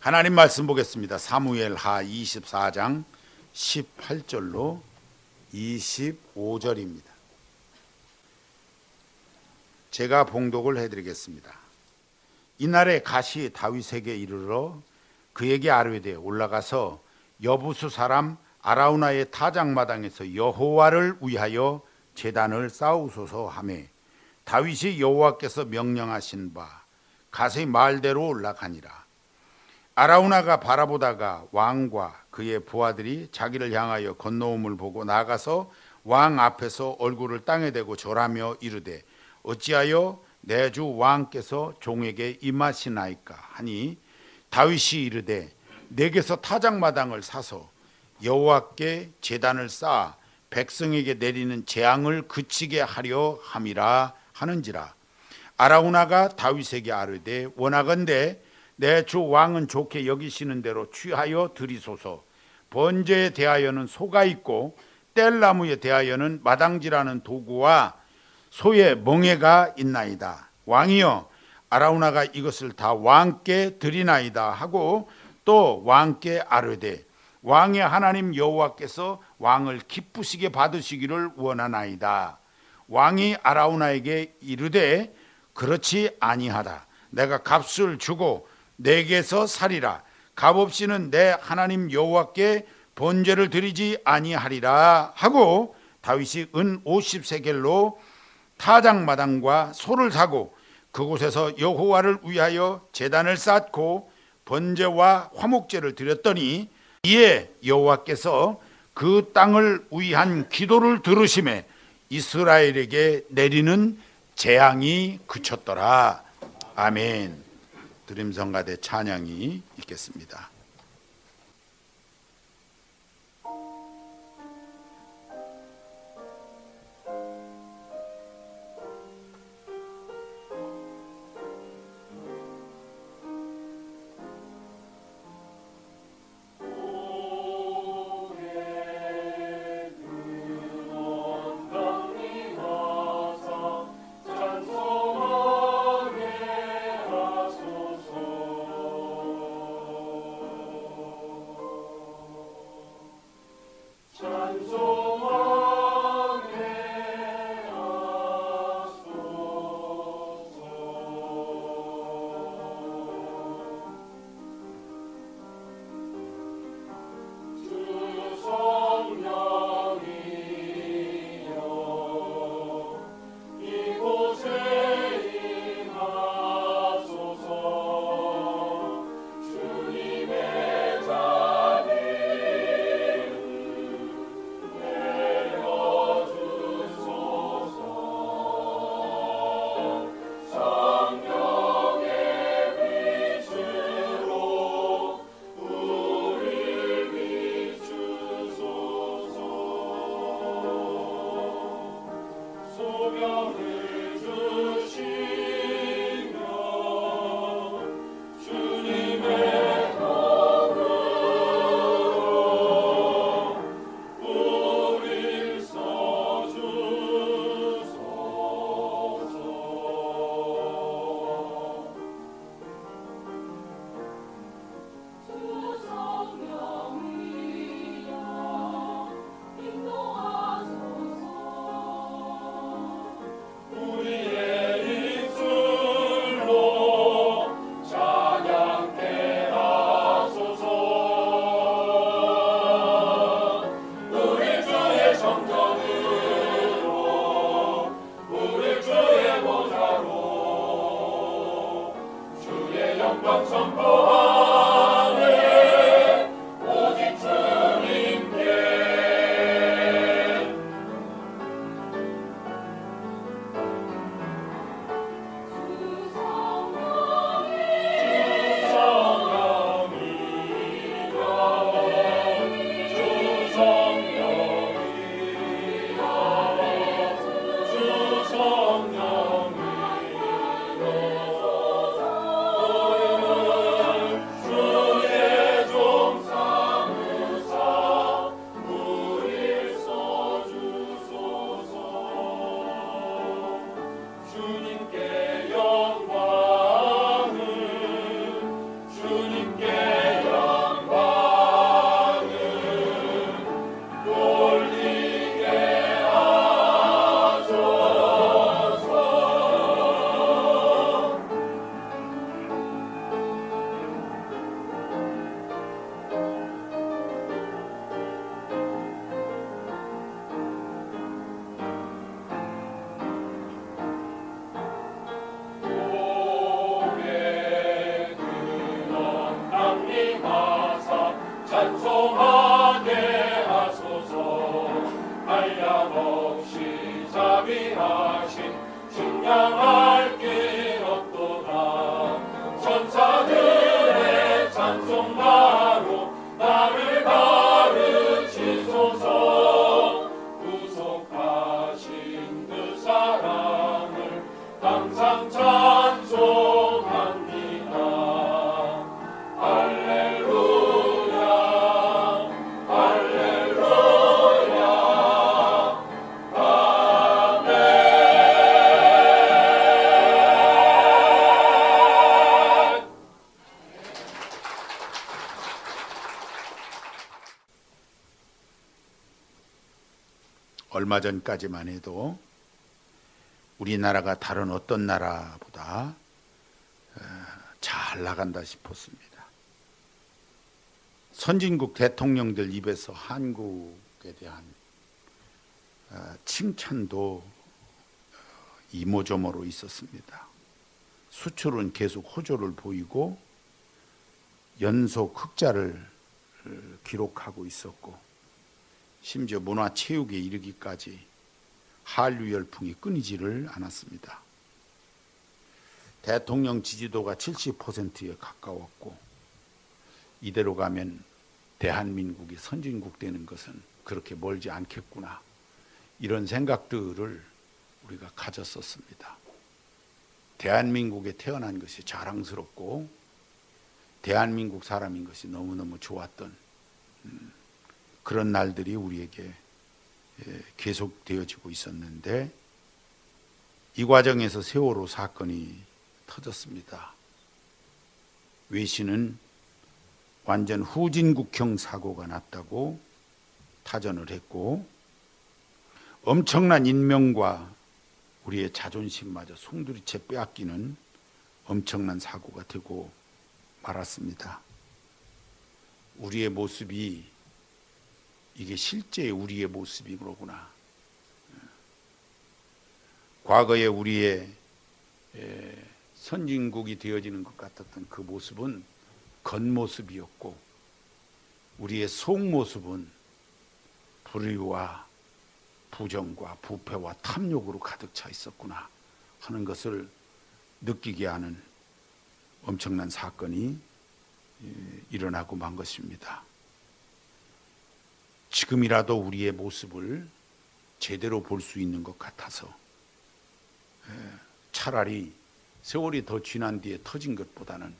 하나님 말씀 보겠습니다. 사무엘하 24장 18절로 25절입니다. 제가 봉독을 해드리겠습니다. 이날에 갓이 다윗에게 이르러 그에게 아뢰되 올라가서 여부수 사람 아라우나의 타작마당에서 여호와를 위하여 제단을 쌓으소서 하매 다윗이 여호와께서 명령하신 바 갓의 말대로 올라가니라. 아라우나가 바라보다가 왕과 그의 부하들이 자기를 향하여 건너옴을 보고 나가서 왕 앞에서 얼굴을 땅에 대고 절하며 이르되 어찌하여 내 주 왕께서 종에게 임하시나이까 하니 다윗이 이르되 내게서 타작마당을 사서 여호와께 제단을 쌓아 백성에게 내리는 재앙을 그치게 하려 함이라 하는지라. 아라우나가 다윗에게 아뢰되 원하건대 내 주 왕은 좋게 여기시는 대로 취하여 드리소서. 번제에 대하여는 소가 있고 뗄나무에 대하여는 마당질하는 도구와 소의 멍에가 있나이다. 왕이여 아라우나가 이것을 다 왕께 드리나이다 하고 또 왕께 아뢰되 왕의 하나님 여호와께서 왕을 기쁘시게 받으시기를 원하나이다. 왕이 아라우나에게 이르되 그렇지 아니하다. 내가 값을 주고 내게서 살이라. 값없이는 내 하나님 여호와께 번제를 드리지 아니하리라 하고 다윗이 은 50세겔로 타작마당과 소를 사고 그곳에서 여호와를 위하여 제단을 쌓고 번제와 화목제를 드렸더니 이에 여호와께서 그 땅을 위한 기도를 들으심에 이스라엘에게 내리는 재앙이 그쳤더라. 아멘. 드림성가대 찬양이 있겠습니다. 위하신 측량할 길 없도다. 천사들의 찬송가로 나를 가르치소서. 구속하신 그 사랑을 항상 찬송합니다. 할렐루야 할렐루야 아멘. 얼마 전까지만 해도 우리나라가 다른 어떤 나라보다 잘 나간다 싶었습니다. 선진국 대통령들 입에서 한국에 대한 칭찬도 이모저모로 있었습니다. 수출은 계속 호조를 보이고 연속 흑자를 기록하고 있었고, 심지어 문화체육에 이르기까지 한류 열풍이 끊이지를 않았습니다. 대통령 지지도가 70%에 가까웠고, 이대로 가면 대한민국이 선진국 되는 것은 그렇게 멀지 않겠구나, 이런 생각들을 우리가 가졌었습니다. 대한민국에 태어난 것이 자랑스럽고 대한민국 사람인 것이 너무너무 좋았던 그런 날들이 우리에게 계속되어지고 있었는데, 이 과정에서 세월호 사건이 터졌습니다. 외신은 완전 후진국형 사고가 났다고 타전을 했고, 엄청난 인명과 우리의 자존심마저 송두리째 빼앗기는 엄청난 사고가 되고 말았습니다. 우리의 모습이 이게 실제 우리의 모습이구나. 과거에 우리의 선진국이 되어지는 것 같았던 그 모습은 겉모습이었고, 우리의 속모습은 불의와 부정과 부패와 탐욕으로 가득 차 있었구나 하는 것을 느끼게 하는 엄청난 사건이 일어나고 만 것입니다. 지금이라도 우리의 모습을 제대로 볼 수 있는 것 같아서 차라리 세월이 더 지난 뒤에 터진 것보다는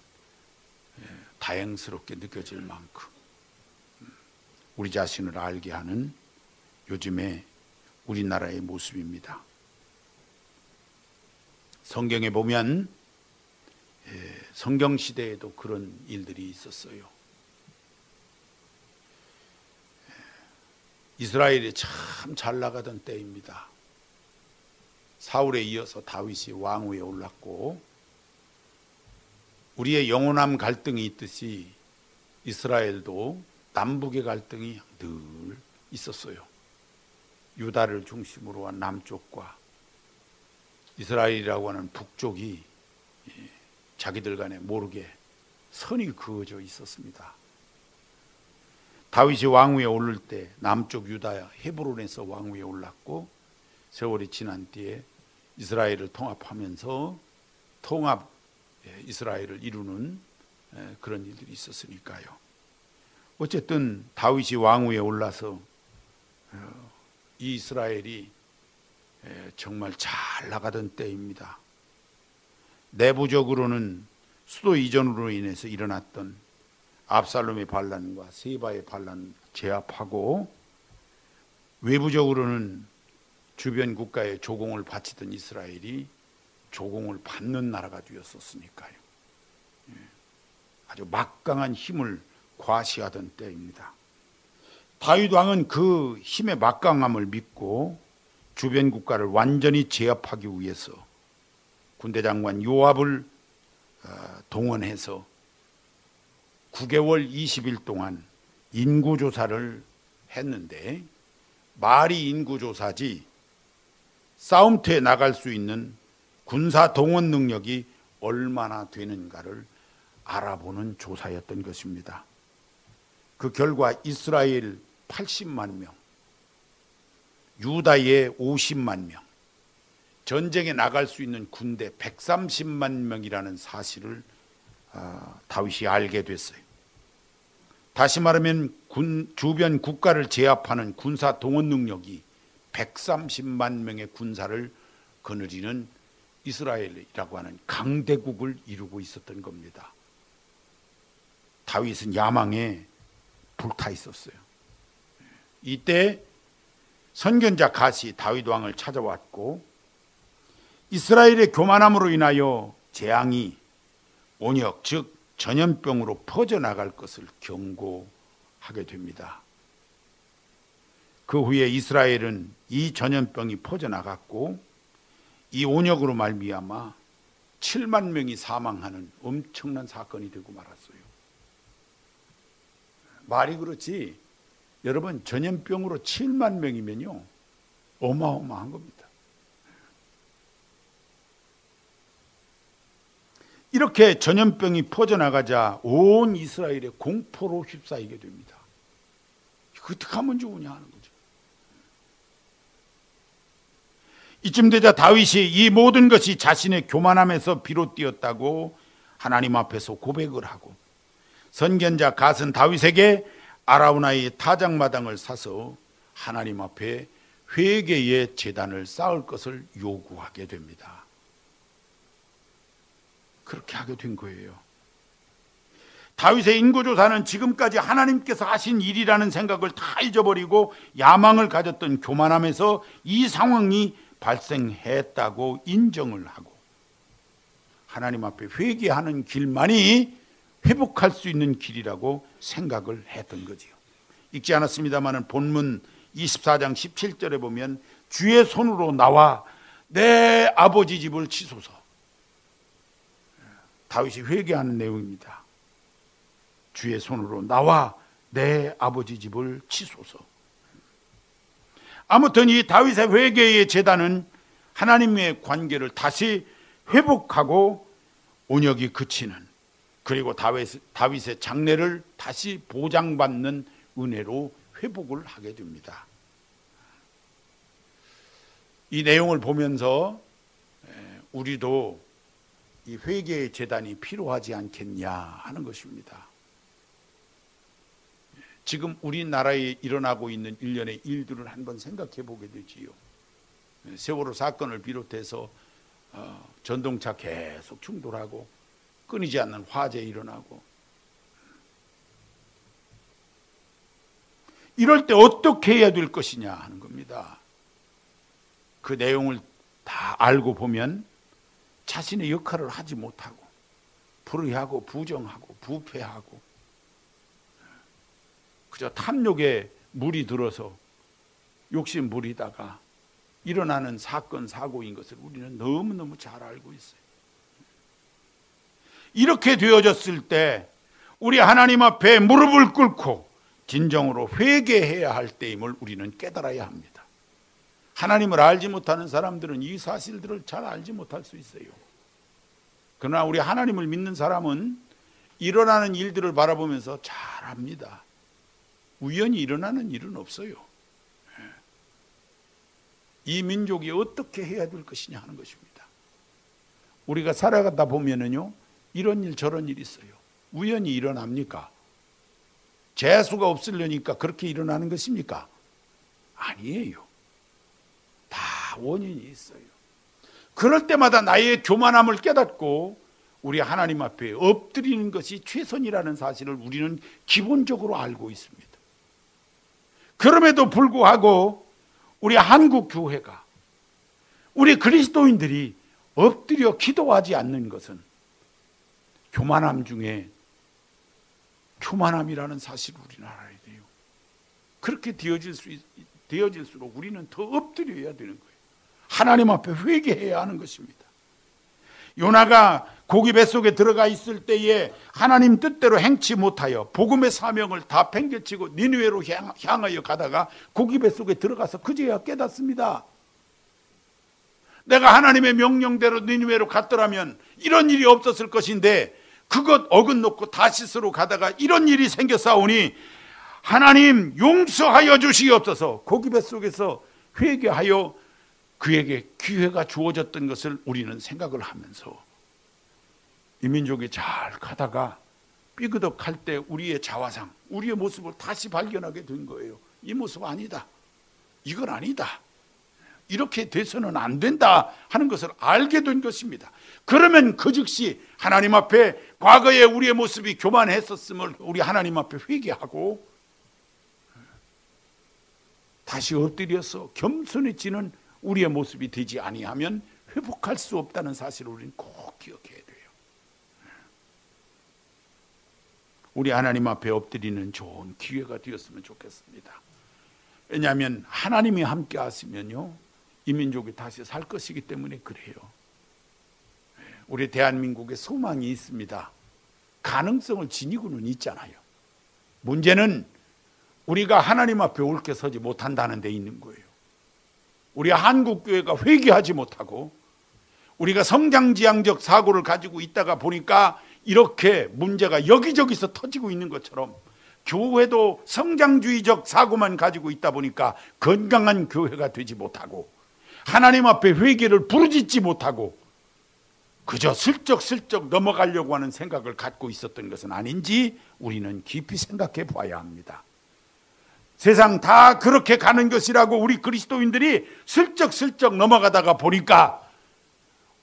다행스럽게 느껴질 만큼 우리 자신을 알게 하는 요즘의 우리나라의 모습입니다. 성경에 보면 성경 시대에도 그런 일들이 있었어요. 이스라엘이 참 잘 나가던 때입니다. 사울에 이어서 다윗이 왕위에 올랐고, 우리의 영원한 갈등이 있듯이 이스라엘도 남북의 갈등이 늘 있었어요. 유다를 중심으로 한 남쪽과 이스라엘이라고 하는 북쪽이 자기들 간에 모르게 선이 그어져 있었습니다. 다윗이 왕위에 오를 때 남쪽 유다 헤브론에서 왕위에 올랐고, 세월이 지난 뒤에 이스라엘을 통합하면서 통합 이스라엘을 이루는 그런 일들이 있었으니까요. 어쨌든 다윗이 왕위에 올라서 이 이스라엘이 정말 잘 나가던 때입니다. 내부적으로는 수도 이전으로 인해서 일어났던 압살롬의 반란과 세바의 반란을 제압하고, 외부적으로는 주변 국가에 조공을 바치던 이스라엘이 조공을 받는 나라가 되었었으니까요. 아주 막강한 힘을 과시하던 때입니다. 다윗 왕은 그 힘의 막강함을 믿고 주변 국가를 완전히 제압하기 위해서 군대 장관 요압을 동원해서 9개월 20일 동안 인구조사를 했는데, 말이 인구조사지 싸움터에 나갈 수 있는 군사 동원 능력이 얼마나 되는가를 알아보는 조사였던 것입니다. 그 결과 이스라엘 80만 명, 유다의 50만 명, 전쟁에 나갈 수 있는 군대 130만 명이라는 사실을 다윗이 알게 됐어요. 다시 말하면 주변 국가를 제압하는 군사 동원 능력이 130만 명의 군사를 거느리는 이스라엘이라고 하는 강대국을 이루고 있었던 겁니다. 다윗은 야망에 불타 있었어요. 이때 선견자 갓이 다윗 왕을 찾아왔고 이스라엘의 교만함으로 인하여 재앙이 온역 즉 전염병으로 퍼져나갈 것을 경고하게 됩니다. 그 후에 이스라엘은 이 전염병이 퍼져나갔고 이 온역으로 말미암아 7만 명이 사망하는 엄청난 사건이 되고 말았어요. 말이 그렇지 여러분 전염병으로 7만 명이면요 어마어마한 겁니다. 이렇게 전염병이 퍼져나가자 온 이스라엘의 공포로 휩싸이게 됩니다. 어떻게 하면 좋으냐 하는 거죠. 이쯤 되자 다윗이 이 모든 것이 자신의 교만함에서 비롯되었다고 하나님 앞에서 고백을 하고 선견자 갓은 다윗에게 아라우나의 타작마당을 사서 하나님 앞에 회개의 제단을 쌓을 것을 요구하게 됩니다. 그렇게 하게 된 거예요. 다윗의 인구조사는 지금까지 하나님께서 하신 일이라는 생각을 다 잊어버리고 야망을 가졌던 교만함에서 이 상황이 발생했다고 인정을 하고 하나님 앞에 회개하는 길만이 회복할 수 있는 길이라고 생각을 했던 거지요. 읽지 않았습니다만 본문 24장 17절에 보면 주의 손으로 나와 내 아버지 집을 치소서. 다윗이 회개하는 내용입니다. 주의 손으로 나와 내 아버지 집을 치소서. 아무튼 이 다윗의 회개의 제단은 하나님의 관계를 다시 회복하고 온역이 그치는 그리고 다윗의 장래를 다시 보장받는 은혜로 회복을 하게 됩니다. 이 내용을 보면서 우리도 이 회개의 제단이 필요하지 않겠냐 하는 것입니다. 지금 우리나라에 일어나고 있는 일련의 일들을 한번 생각해 보게 되지요. 세월호 사건을 비롯해서 전동차 계속 충돌하고 끊이지 않는 화재 일어나고 이럴 때 어떻게 해야 될 것이냐 하는 겁니다. 그 내용을 다 알고 보면 자신의 역할을 하지 못하고 불의하고 부정하고 부패하고 그저 탐욕에 물이 들어서 욕심 부리다가 일어나는 사건 사고인 것을 우리는 너무너무 잘 알고 있어요. 이렇게 되어졌을 때 우리 하나님 앞에 무릎을 꿇고 진정으로 회개해야 할 때임을 우리는 깨달아야 합니다. 하나님을 알지 못하는 사람들은 이 사실들을 잘 알지 못할 수 있어요. 그러나 우리 하나님을 믿는 사람은 일어나는 일들을 바라보면서 잘 압니다. 우연히 일어나는 일은 없어요. 이 민족이 어떻게 해야 될 것이냐 하는 것입니다. 우리가 살아가다 보면은요 이런 일 저런 일이 있어요. 우연히 일어납니까? 재수가 없으려니까 그렇게 일어나는 것입니까? 아니에요. 다 원인이 있어요. 그럴 때마다 나의 교만함을 깨닫고 우리 하나님 앞에 엎드리는 것이 최선이라는 사실을 우리는 기본적으로 알고 있습니다. 그럼에도 불구하고 우리 한국 교회가 우리 그리스도인들이 엎드려 기도하지 않는 것은 교만함 중에 교만함이라는 사실을 우리는 알아야 돼요. 그렇게 되어질수록 우리는 더 엎드려야 되는 거예요. 하나님 앞에 회개해야 하는 것입니다. 요나가 고기 뱃속에 들어가 있을 때에 하나님 뜻대로 행치 못하여 복음의 사명을 다 팽개치고 니느웨로 향하여 가다가 고기 뱃속에 들어가서 그제야 깨닫습니다. 내가 하나님의 명령대로 니느웨로 갔더라면 이런 일이 없었을 것인데 그것 어긋놓고 다시스로 가다가 이런 일이 생겼사오니 하나님 용서하여 주시옵소서. 고기 뱃속에서 회개하여 그에게 기회가 주어졌던 것을 우리는 생각을 하면서 이 민족이 잘 가다가 삐그덕할 때 우리의 자화상, 우리의 모습을 다시 발견하게 된 거예요. 이 모습 아니다. 이건 아니다. 이렇게 돼서는 안 된다 하는 것을 알게 된 것입니다. 그러면 그 즉시 하나님 앞에 과거에 우리의 모습이 교만했었음을 우리 하나님 앞에 회개하고 다시 엎드려서 겸손해지는 우리의 모습이 되지 아니하면 회복할 수 없다는 사실을 우리는 꼭 기억해야 돼요. 우리 하나님 앞에 엎드리는 좋은 기회가 되었으면 좋겠습니다. 왜냐하면 하나님이 함께 하시면요, 이 민족이 다시 살 것이기 때문에 그래요. 우리 대한민국에 소망이 있습니다. 가능성을 지니고는 있잖아요. 문제는 우리가 하나님 앞에 옳게 서지 못한다는 데 있는 거예요. 우리 한국교회가 회개하지 못하고 우리가 성장지향적 사고를 가지고 있다가 보니까 이렇게 문제가 여기저기서 터지고 있는 것처럼 교회도 성장주의적 사고만 가지고 있다 보니까 건강한 교회가 되지 못하고 하나님 앞에 회개를 부르짖지 못하고 그저 슬쩍슬쩍 넘어가려고 하는 생각을 갖고 있었던 것은 아닌지 우리는 깊이 생각해 봐야 합니다. 세상 다 그렇게 가는 것이라고 우리 그리스도인들이 슬쩍슬쩍 넘어가다가 보니까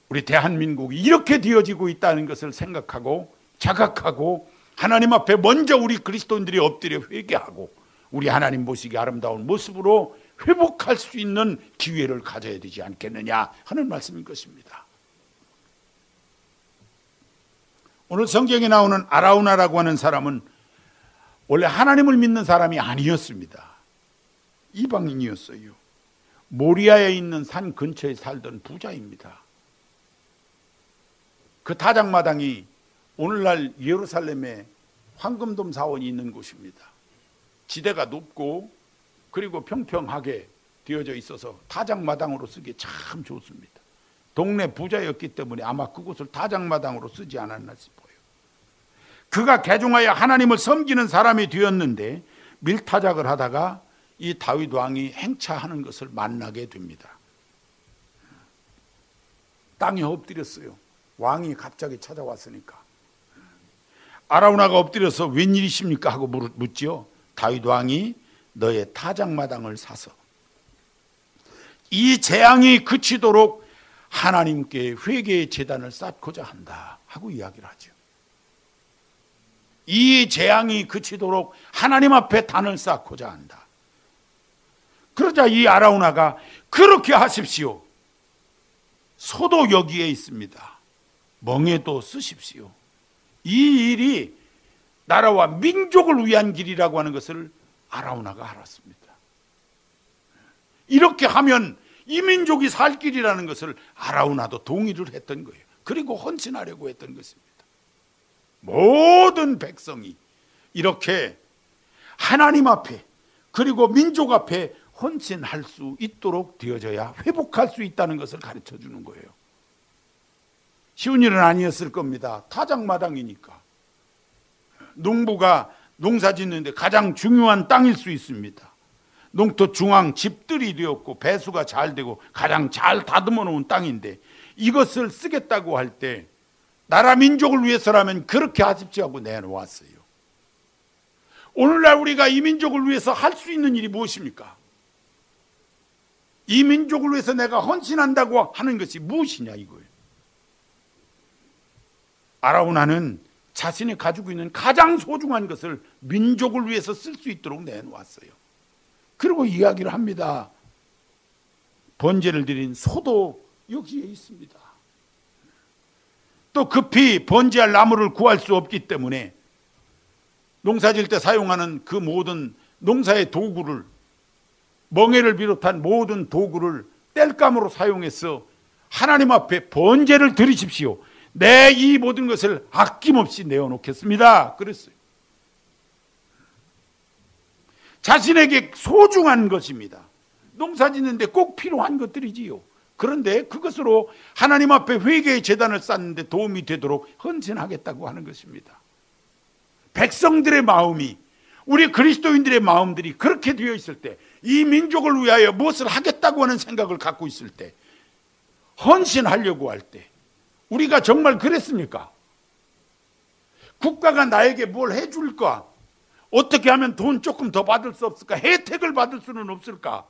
우리 대한민국이 이렇게 되어지고 있다는 것을 생각하고 자각하고 하나님 앞에 먼저 우리 그리스도인들이 엎드려 회개하고 우리 하나님 보시기 아름다운 모습으로 회복할 수 있는 기회를 가져야 되지 않겠느냐 하는 말씀인 것입니다. 오늘 성경에 나오는 아라우나라고 하는 사람은 원래 하나님을 믿는 사람이 아니었습니다. 이방인이었어요. 모리아에 있는 산 근처에 살던 부자입니다. 그 타작마당이 오늘날 예루살렘에 황금돔 사원이 있는 곳입니다. 지대가 높고 그리고 평평하게 되어져 있어서 타작마당으로 쓰기 참 좋습니다. 동네 부자였기 때문에 아마 그곳을 타작마당으로 쓰지 않았나 싶어요. 그가 개종하여 하나님을 섬기는 사람이 되었는데 밀타작을 하다가 이 다윗 왕이 행차하는 것을 만나게 됩니다. 땅에 엎드렸어요. 왕이 갑자기 찾아왔으니까. 아라우나가 엎드려서 웬일이십니까 하고 묻지요. 다윗 왕이 너의 타작마당을 사서 이 재앙이 그치도록 하나님께 회개의 제단을 쌓고자 한다 하고 이야기를 하죠. 이 재앙이 그치도록 하나님 앞에 단을 쌓고자 한다. 그러자 이 아라우나가 그렇게 하십시오. 소도 여기에 있습니다. 멍에도 쓰십시오. 이 일이 나라와 민족을 위한 길이라고 하는 것을 아라우나가 알았습니다. 이렇게 하면 이 민족이 살 길이라는 것을 아라우나도 동의를 했던 거예요. 그리고 헌신하려고 했던 것입니다. 모든 백성이 이렇게 하나님 앞에 그리고 민족 앞에 헌신할 수 있도록 되어져야 회복할 수 있다는 것을 가르쳐 주는 거예요. 쉬운 일은 아니었을 겁니다. 타작마당이니까. 농부가 농사 짓는데 가장 중요한 땅일 수 있습니다. 농토 중앙 집들이 되었고 배수가 잘 되고 가장 잘 다듬어 놓은 땅인데 이것을 쓰겠다고 할 때 나라 민족을 위해서라면 그렇게 하십시오 하고 내놓았어요. 오늘날 우리가 이 민족을 위해서 할 수 있는 일이 무엇입니까? 이 민족을 위해서 내가 헌신한다고 하는 것이 무엇이냐 이거예요. 아라우나는 자신이 가지고 있는 가장 소중한 것을 민족을 위해서 쓸 수 있도록 내놓았어요. 그리고 이야기를 합니다. 번제를 드린 소도 여기에 있습니다. 또 급히 번제할 나무를 구할 수 없기 때문에 농사질 때 사용하는 그 모든 농사의 도구를 멍에를 비롯한 모든 도구를 땔감으로 사용해서 하나님 앞에 번제를 드리십시오. 내 이 모든 것을 아낌없이 내어놓겠습니다. 그랬어요. 자신에게 소중한 것입니다. 농사 짓는데 꼭 필요한 것들이지요. 그런데 그것으로 하나님 앞에 회개의 제단을 쌓는데 도움이 되도록 헌신하겠다고 하는 것입니다. 백성들의 마음이 우리 그리스도인들의 마음들이 그렇게 되어 있을 때 이 민족을 위하여 무엇을 하겠다고 하는 생각을 갖고 있을 때, 헌신하려고 할 때 우리가 정말 그랬습니까? 국가가 나에게 뭘 해줄까? 어떻게 하면 돈 조금 더 받을 수 없을까? 혜택을 받을 수는 없을까?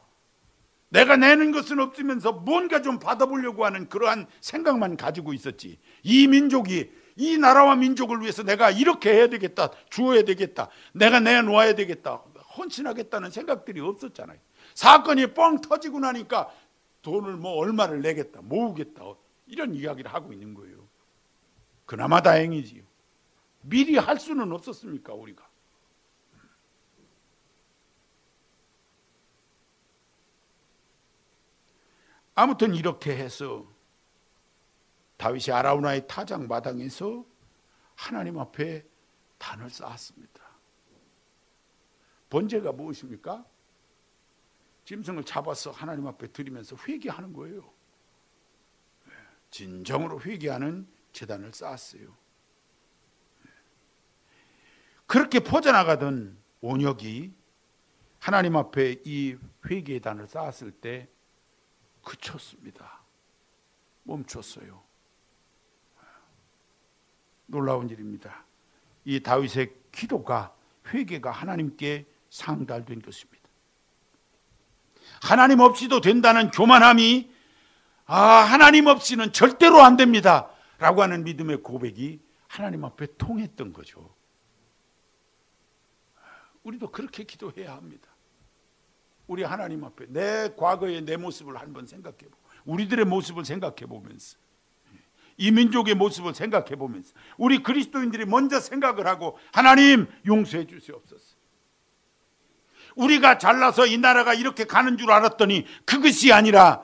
내가 내는 것은 없으면서 뭔가 좀 받아보려고 하는 그러한 생각만 가지고 있었지. 이 민족이, 이 나라와 민족을 위해서 내가 이렇게 해야 되겠다, 주어야 되겠다, 내가 내놓아야 되겠다, 헌신하겠다는 생각들이 없었잖아요. 사건이 뻥 터지고 나니까 돈을 뭐 얼마를 내겠다, 모으겠다, 이런 이야기를 하고 있는 거예요. 그나마 다행이지요. 미리 할 수는 없었습니까, 우리가? 아무튼 이렇게 해서 다윗이 아라우나의 타작 마당에서 하나님 앞에 단을 쌓았습니다. 번제가 무엇입니까? 짐승을 잡아서 하나님 앞에 드리면서 회개하는 거예요. 진정으로 회개하는 제단을 쌓았어요. 그렇게 퍼져나가던 온역이 하나님 앞에 이 회개의 단을 쌓았을 때 그쳤습니다. 멈췄어요. 놀라운 일입니다. 이 다윗의 기도가, 회개가 하나님께 상달된 것입니다. 하나님 없이도 된다는 교만함이 하나님 없이는 절대로 안 됩니다 라고 하는 믿음의 고백이 하나님 앞에 통했던 거죠. 우리도 그렇게 기도해야 합니다. 우리 하나님 앞에 내 과거의 내 모습을 한번 생각해보고, 우리들의 모습을 생각해보면서, 이 민족의 모습을 생각해보면서 우리 그리스도인들이 먼저 생각을 하고, 하나님 용서해 주시옵소서. 우리가 잘나서 이 나라가 이렇게 가는 줄 알았더니 그것이 아니라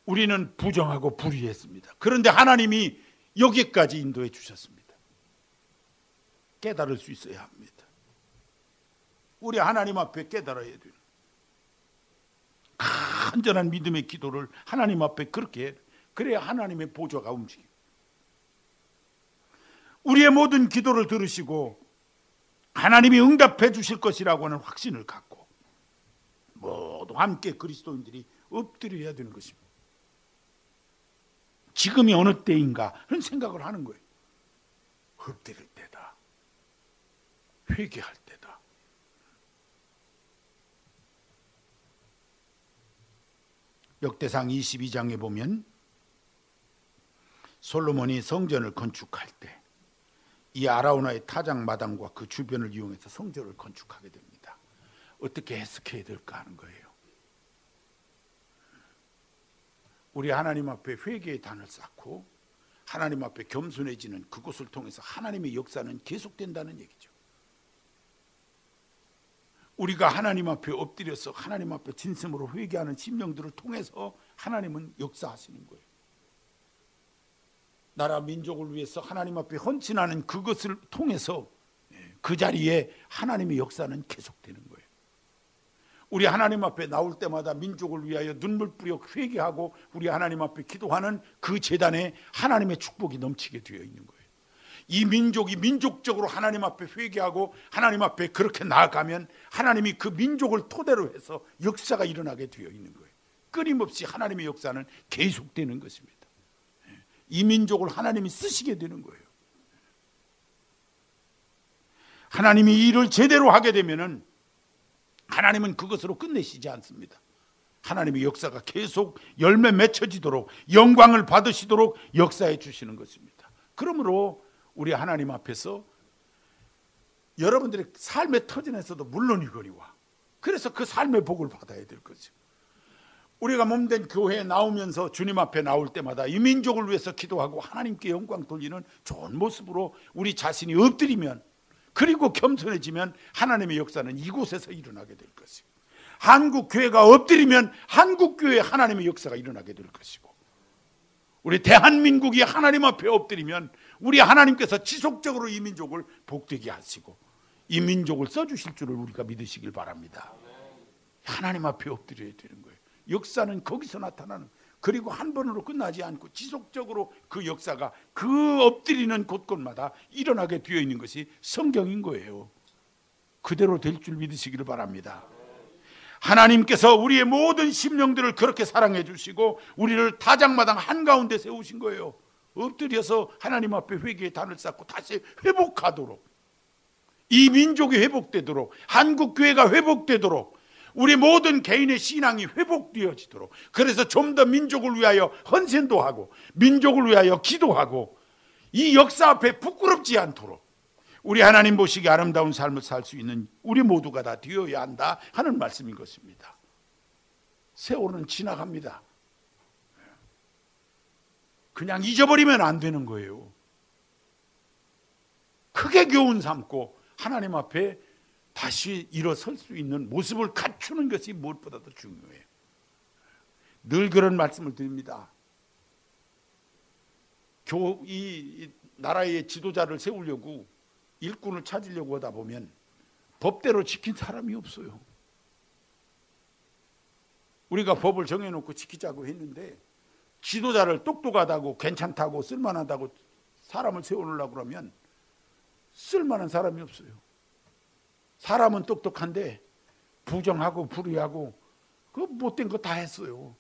우리는 부정하고 불의했습니다. 그런데 하나님이 여기까지 인도해 주셨습니다. 깨달을 수 있어야 합니다. 우리 하나님 앞에 깨달아야 돼요. 간절한 믿음의 기도를 하나님 앞에 그렇게 해야 돼요. 그래야 하나님의 보좌가 움직여요. 우리의 모든 기도를 들으시고 하나님이 응답해 주실 것이라고 하는 확신을 갖고 모두 함께 그리스도인들이 엎드려야 되는 것입니다. 지금이 어느 때인가 그런 생각을 하는 거예요. 엎드릴 때다. 회개할 때다. 역대상 22장에 보면 솔로몬이 성전을 건축할 때 이 아라우나의 타작 마당과 그 주변을 이용해서 성전을 건축하게 됩니다. 어떻게 해석해야 될까 하는 거예요. 우리 하나님 앞에 회개의 단을 쌓고 하나님 앞에 겸손해지는 그곳을 통해서 하나님의 역사는 계속된다는 얘기죠. 우리가 하나님 앞에 엎드려서 하나님 앞에 진심으로 회개하는 심령들을 통해서 하나님은 역사하시는 거예요. 나라 민족을 위해서 하나님 앞에 헌신하는 그것을 통해서 그 자리에 하나님의 역사는 계속되는 거예요. 우리 하나님 앞에 나올 때마다 민족을 위하여 눈물 뿌려 회개하고 우리 하나님 앞에 기도하는 그 제단에 하나님의 축복이 넘치게 되어 있는 거예요. 이 민족이 민족적으로 하나님 앞에 회개하고 하나님 앞에 그렇게 나아가면 하나님이 그 민족을 토대로 해서 역사가 일어나게 되어 있는 거예요. 끊임없이 하나님의 역사는 계속되는 것입니다. 이 민족을 하나님이 쓰시게 되는 거예요. 하나님이 이 일을 제대로 하게 되면은 하나님은 그것으로 끝내시지 않습니다. 하나님의 역사가 계속 열매 맺혀지도록 영광을 받으시도록 역사해 주시는 것입니다. 그러므로 우리 하나님 앞에서 여러분들의 삶의 터전에서도 물론이거니와 그래서 그 삶의 복을 받아야 될 거죠. 우리가 몸된 교회에 나오면서 주님 앞에 나올 때마다 이 민족을 위해서 기도하고 하나님께 영광 돌리는 좋은 모습으로 우리 자신이 엎드리면, 그리고 겸손해지면 하나님의 역사는 이곳에서 일어나게 될 것이고, 한국 교회가 엎드리면 한국 교회에 하나님의 역사가 일어나게 될 것이고, 우리 대한민국이 하나님 앞에 엎드리면 우리 하나님께서 지속적으로 이 민족을 복되게 하시고 이 민족을 써주실 줄을 우리가 믿으시길 바랍니다. 하나님 앞에 엎드려야 되는 거예요. 역사는 거기서 나타나는, 그리고 한 번으로 끝나지 않고 지속적으로 그 역사가 그 엎드리는 곳곳마다 일어나게 되어 있는 것이 성경인 거예요. 그대로 될 줄 믿으시기를 바랍니다. 하나님께서 우리의 모든 심령들을 그렇게 사랑해 주시고 우리를 타작마당 한가운데 세우신 거예요. 엎드려서 하나님 앞에 회개의 단을 쌓고 다시 회복하도록, 이 민족이 회복되도록, 한국교회가 회복되도록, 우리 모든 개인의 신앙이 회복되어지도록, 그래서 좀 더 민족을 위하여 헌신도 하고 민족을 위하여 기도하고 이 역사 앞에 부끄럽지 않도록 우리 하나님 보시기에 아름다운 삶을 살 수 있는 우리 모두가 다 되어야 한다 하는 말씀인 것입니다. 세월은 지나갑니다. 그냥 잊어버리면 안 되는 거예요. 크게 교훈 삼고 하나님 앞에 다시 일어설 수 있는 모습을 갖추는 것이 무엇보다도 중요해요. 늘 그런 말씀을 드립니다. 이 나라의 지도자를 세우려고 일꾼을 찾으려고 하다 보면 법대로 지킨 사람이 없어요. 우리가 법을 정해놓고 지키자고 했는데 지도자를 똑똑하다고 괜찮다고 쓸만하다고 사람을 세우려고 그러면 쓸만한 사람이 없어요. 사람은 똑똑한데 부정하고 불의하고 그 못된 거 다 했어요.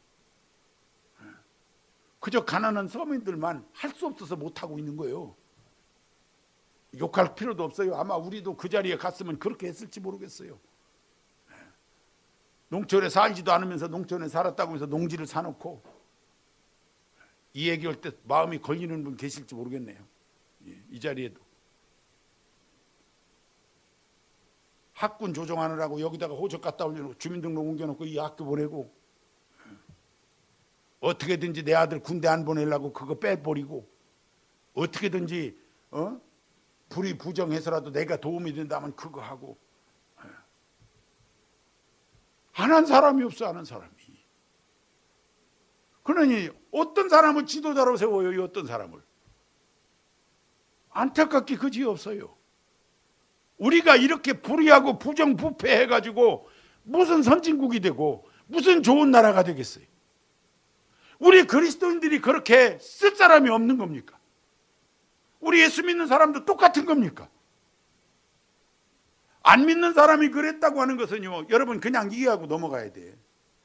그저 가난한 서민들만 할 수 없어서 못하고 있는 거예요. 욕할 필요도 없어요. 아마 우리도 그 자리에 갔으면 그렇게 했을지 모르겠어요. 농촌에 살지도 않으면서 농촌에 살았다고 해서 농지를 사놓고 이 얘기할 때 마음이 걸리는 분 계실지 모르겠네요. 이 자리에도 학군 조정하느라고 여기다가 호적 갖다 올려놓고 주민등록 옮겨놓고 이 학교 보내고 어떻게든지 내 아들 군대 안 보내려고 그거 빼버리고 어떻게든지 불의 부정해서라도 내가 도움이 된다면 그거 하고 안 한 사람이 없어. 안 한 사람이. 그러니 어떤 사람을 지도자로 세워요? 이 어떤 사람을. 안타깝게 그지 없어요. 우리가 이렇게 불의하고 부정부패해가지고 무슨 선진국이 되고 무슨 좋은 나라가 되겠어요? 우리 그리스도인들이 그렇게 쓸 사람이 없는 겁니까? 우리 예수 믿는 사람도 똑같은 겁니까? 안 믿는 사람이 그랬다고 하는 것은요, 여러분 그냥 이해하고 넘어가야 돼.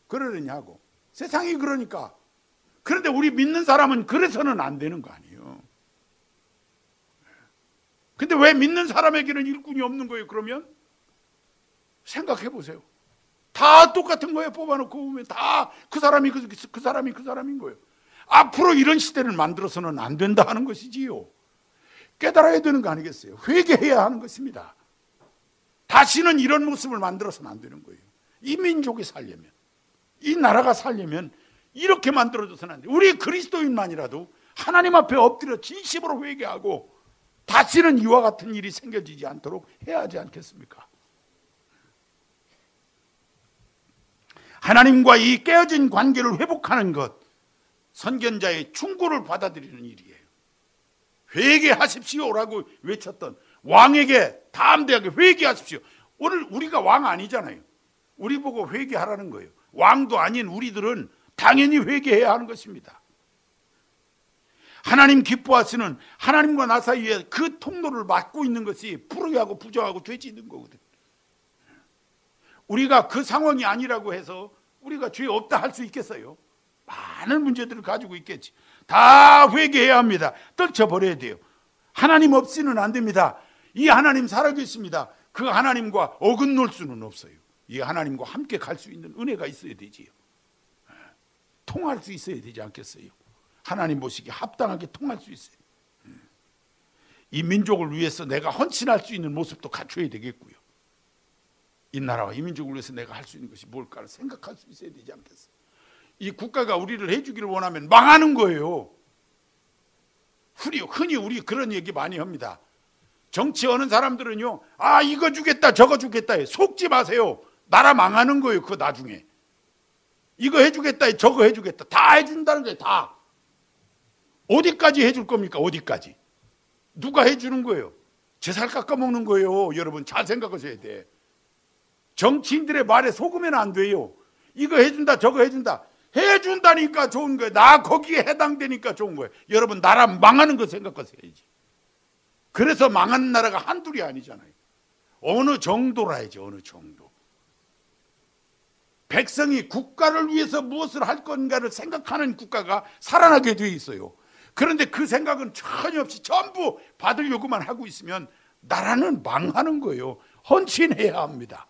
그러느냐고. 세상이 그러니까. 그런데 우리 믿는 사람은 그래서는 안 되는 거 아니에요. 근데 왜 믿는 사람에게는 일꾼이 없는 거예요? 그러면 생각해 보세요. 다 똑같은 거예요. 뽑아놓고 보면 다 그 사람이 그 사람인 거예요. 앞으로 이런 시대를 만들어서는 안 된다 하는 것이지요. 깨달아야 되는 거 아니겠어요? 회개해야 하는 것입니다. 다시는 이런 모습을 만들어서는 안 되는 거예요. 이 민족이 살려면, 이 나라가 살려면 이렇게 만들어져서는 안 돼요. 우리 그리스도인만이라도 하나님 앞에 엎드려 진심으로 회개하고 다시는 이와 같은 일이 생겨지지 않도록 해야 하지 않겠습니까? 하나님과 이 깨어진 관계를 회복하는 것, 선견자의 충고를 받아들이는 일이에요. 회개하십시오라고 외쳤던 왕에게 담대하게 회개하십시오. 오늘 우리가 왕 아니잖아요. 우리 보고 회개하라는 거예요. 왕도 아닌 우리들은 당연히 회개해야 하는 것입니다. 하나님 기뻐하시는 하나님과 나 사이에 그 통로를 막고 있는 것이 불의하고 부정하고 죄 짓는 거거든. 우리가 그 상황이 아니라고 해서 우리가 죄 없다 할 수 있겠어요? 많은 문제들을 가지고 있겠지. 다 회개해야 합니다. 떨쳐버려야 돼요. 하나님 없이는 안 됩니다. 이 하나님 살아계십니다. 그 하나님과 어긋놀 수는 없어요. 이 하나님과 함께 갈 수 있는 은혜가 있어야 되지요. 통할 수 있어야 되지 않겠어요? 하나님 보시기에 합당하게 통할 수 있어요. 이 민족을 위해서 내가 헌신할 수 있는 모습도 갖춰야 되겠고요. 이 나라와 이 민족을 위해서 내가 할 수 있는 것이 뭘까를 생각할 수 있어야 되지 않겠어요? 이 국가가 우리를 해주기를 원하면 망하는 거예요. 흔히 우리 그런 얘기 많이 합니다. 정치하는 사람들은요, 아 이거 주겠다 저거 주겠다 해. 속지 마세요. 나라 망하는 거예요. 그거 나중에. 이거 해주겠다 저거 해주겠다 다 해준다는 거예요. 다. 어디까지 해줄 겁니까? 어디까지? 누가 해주는 거예요? 제 살 깎아먹는 거예요. 여러분 잘 생각하셔야 돼. 정치인들의 말에 속으면 안 돼요. 이거 해준다 저거 해준다. 해준다니까 좋은 거예요. 나 거기에 해당되니까 좋은 거예요. 여러분 나라 망하는 거 생각하셔야지. 그래서 망하는 나라가 한둘이 아니잖아요. 어느 정도라 해야지. 어느 정도. 백성이 국가를 위해서 무엇을 할 건가를 생각하는 국가가 살아나게 되어 있어요. 그런데 그 생각은 전혀 없이 전부 받으려고만 하고 있으면 나라는 망하는 거예요. 헌신해야 합니다.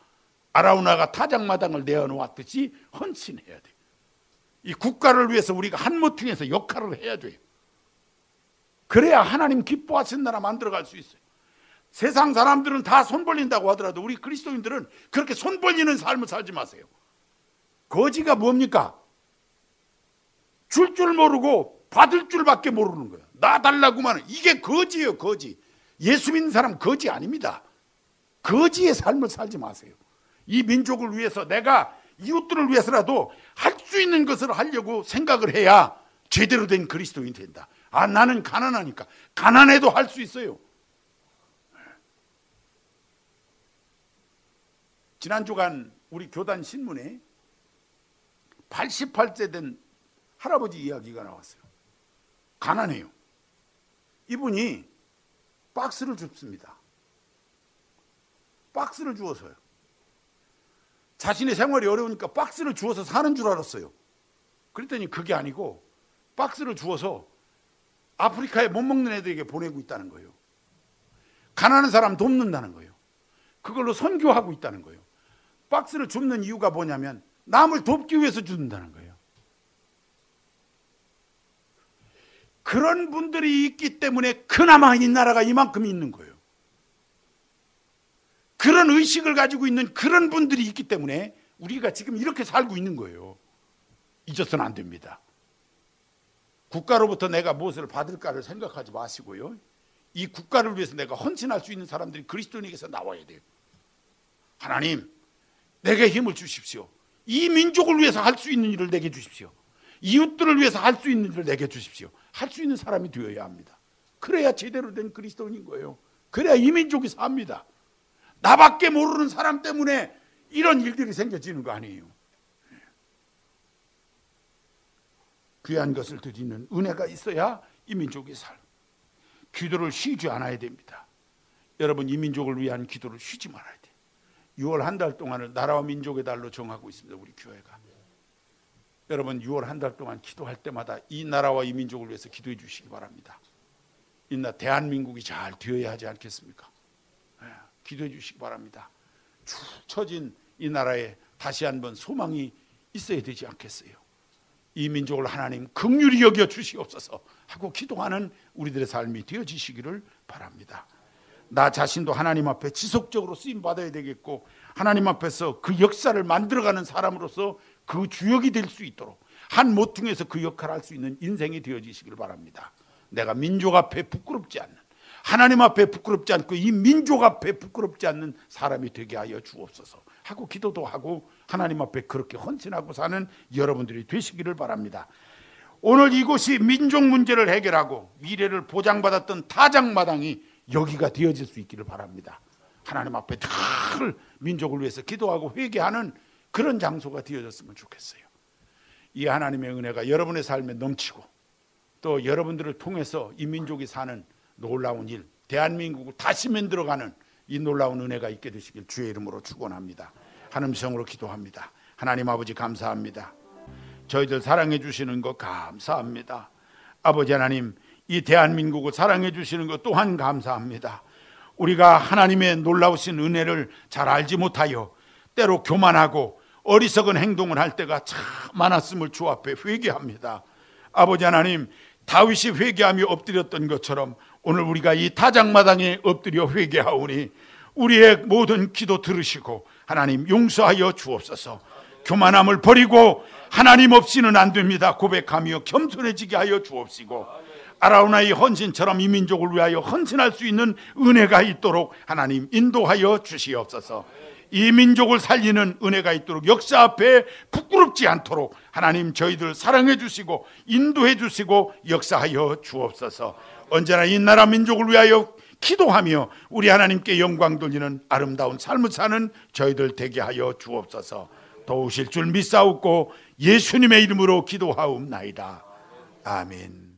아라우나가 타작마당을 내어놓았듯이 헌신해야 돼요. 이 국가를 위해서 우리가 한 모퉁이에서 역할을 해야 돼요. 그래야 하나님 기뻐하시는 나라 만들어갈 수 있어요. 세상 사람들은 다 손 벌린다고 하더라도 우리 그리스도인들은 그렇게 손 벌리는 삶을 살지 마세요. 거지가 뭡니까? 줄 줄 모르고 받을 줄밖에 모르는 거예요. 나 달라고만. 이게 거지예요, 거지. 예수 믿는 사람 거지 아닙니다. 거지의 삶을 살지 마세요. 이 민족을 위해서, 내가 이웃들을 위해서라도 할 수 있는 것을 하려고 생각을 해야 제대로 된 그리스도인이 된다. 아, 나는 가난하니까. 가난해도 할 수 있어요. 지난 주간 우리 교단 신문에 88세 된 할아버지 이야기가 나왔어요. 가난해요. 이분이 박스를 줍습니다. 박스를 주어서요. 자신의 생활이 어려우니까 박스를 주어서 사는 줄 알았어요. 그랬더니 그게 아니고 박스를 주어서 아프리카에 못 먹는 애들에게 보내고 있다는 거예요. 가난한 사람 돕는다는 거예요. 그걸로 선교하고 있다는 거예요. 박스를 줍는 이유가 뭐냐면 남을 돕기 위해서 준다는 거예요. 그런 분들이 있기 때문에 그나마 이 나라가 이만큼 있는 거예요. 그런 의식을 가지고 있는 그런 분들이 있기 때문에 우리가 지금 이렇게 살고 있는 거예요. 잊어서는 안 됩니다. 국가로부터 내가 무엇을 받을까를 생각하지 마시고요. 이 국가를 위해서 내가 헌신할 수 있는 사람들이 그리스도인에게서 나와야 돼요. 하나님, 내게 힘을 주십시오. 이 민족을 위해서 할 수 있는 일을 내게 주십시오. 이웃들을 위해서 할 수 있는 일을 내게 주십시오. 할 수 있는 사람이 되어야 합니다. 그래야 제대로 된 그리스도인인 거예요. 그래야 이 민족이 삽니다. 나밖에 모르는 사람 때문에 이런 일들이 생겨지는 거 아니에요. 귀한 것을 드리는 은혜가 있어야 이 민족이 살. 기도를 쉬지 않아야 됩니다. 여러분, 이 민족을 위한 기도를 쉬지 말아야 돼요. 6월 한 달 동안을 나라와 민족의 달로 정하고 있습니다. 우리 교회가. 여러분, 6월 한 달 동안 기도할 때마다 이 나라와 이 민족을 위해서 기도해 주시기 바랍니다. 이 나라 대한민국이 잘 되어야 하지 않겠습니까? 기도해 주시기 바랍니다. 축 처진 이 나라에 다시 한번 소망이 있어야 되지 않겠어요? 이 민족을 하나님 긍휼히 여겨 주시옵소서 하고 기도하는 우리들의 삶이 되어지시기를 바랍니다. 나 자신도 하나님 앞에 지속적으로 쓰임 받아야 되겠고, 하나님 앞에서 그 역사를 만들어가는 사람으로서 그 주역이 될 수 있도록 한 모퉁이에서 그 역할을 할 수 있는 인생이 되어지시기를 바랍니다. 내가 민족 앞에 부끄럽지 않는, 하나님 앞에 부끄럽지 않고 이 민족 앞에 부끄럽지 않는 사람이 되게 하여 주옵소서 하고 기도도 하고 하나님 앞에 그렇게 헌신하고 사는 여러분들이 되시기를 바랍니다. 오늘 이곳이 민족 문제를 해결하고 미래를 보장받았던 타작마당이 여기가 되어질 수 있기를 바랍니다. 하나님 앞에 늘 민족을 위해서 기도하고 회개하는 그런 장소가 되어졌으면 좋겠어요. 이 하나님의 은혜가 여러분의 삶에 넘치고 또 여러분들을 통해서 이 민족이 사는 놀라운 일, 대한민국을 다시 만들어가는 이 놀라운 은혜가 있게 되시길 주의 이름으로 축원합니다. 하나님 성으로 기도합니다. 하나님 아버지 감사합니다. 저희들 사랑해 주시는 것 감사합니다. 아버지 하나님, 이 대한민국을 사랑해 주시는 것 또한 감사합니다. 우리가 하나님의 놀라우신 은혜를 잘 알지 못하여 때로 교만하고 어리석은 행동을 할 때가 참 많았음을 주 앞에 회개합니다. 아버지 하나님, 다윗이 회개하며 엎드렸던 것처럼 오늘 우리가 이 타작마당에 엎드려 회개하오니 우리의 모든 기도 들으시고 하나님 용서하여 주옵소서. 교만함을 버리고 하나님 없이는 안 됩니다 고백하며 겸손해지게 하여 주옵시고, 아라우나의 헌신처럼 이 민족을 위하여 헌신할 수 있는 은혜가 있도록 하나님 인도하여 주시옵소서. 이 민족을 살리는 은혜가 있도록 역사 앞에 부끄럽지 않도록 하나님 저희들 사랑해 주시고 인도해 주시고 역사하여 주옵소서. 언제나 이 나라 민족을 위하여 기도하며 우리 하나님께 영광 돌리는 아름다운 삶을 사는 저희들 되게 하여 주옵소서. 도우실 줄 믿사옵고 예수님의 이름으로 기도하옵나이다. 아멘.